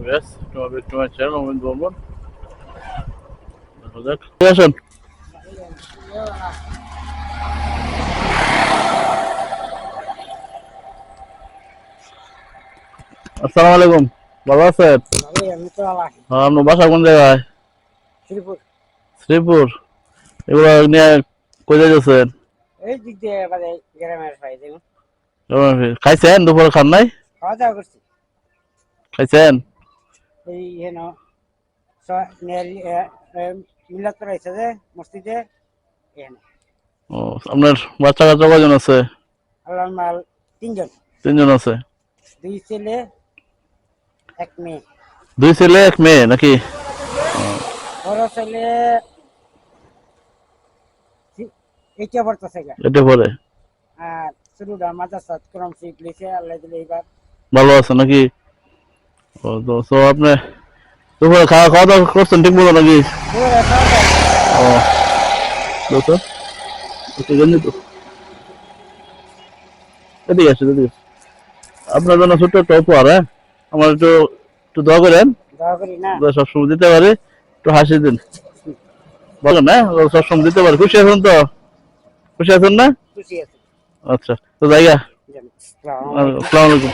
Yes, to my channel, Moment Bowman. আসেন। আসসালামু আলাইকুম, ভালো আছেন? আপনার বাসা কোন জায়গায়? শ্রীপুর। এগুলো নিয়ে কোথায় যাচ্ছেন? এই দিক দিয়ে মানে গ্রামের ভাই দেখুন খাইছেন? দুপুরে খান নাই? খাওয়া দাওয়া করছি খাইছেন? এই হেন মিলাদ করাইছে যে মসজিদে এখানে ও, আপনার বাচ্চা কাচ্চা কজন আছে? আল্লাহ মাল তিনজন আছে। দুই ছেলে এক মেয়ে। দুই ছেলে এক মেয়ে নাকি? বড় ছেলে এইটা পড়তেছে এটা পরে আর ছোটটা মাদ্রাসা কোরআন শরীফ লিখে আল্লাহ দিলে এইবার ভালো আছে নাকি? ও তো আপনি দুপুরে খাওয়া খাওয়া দাওয়া করছেন ঠিক মতো নাকি? ও তো একটু জানি তো এদিকে আসে এদিকে। আপনার জন্য ছোট্ট একটা উপহার, হ্যাঁ, আমার একটু একটু দোয়া করেন, দোয়া করি না সবসময় দিতে পারি, একটু হাসি দিন বলেন, হ্যাঁ, সবসময় দিতে পারি। খুশি আছেন তো? খুশি আছেন না? খুশি আছি। আচ্ছা, তো জায়গা। আসসালামু আলাইকুম। আসসালামু আলাইকুম।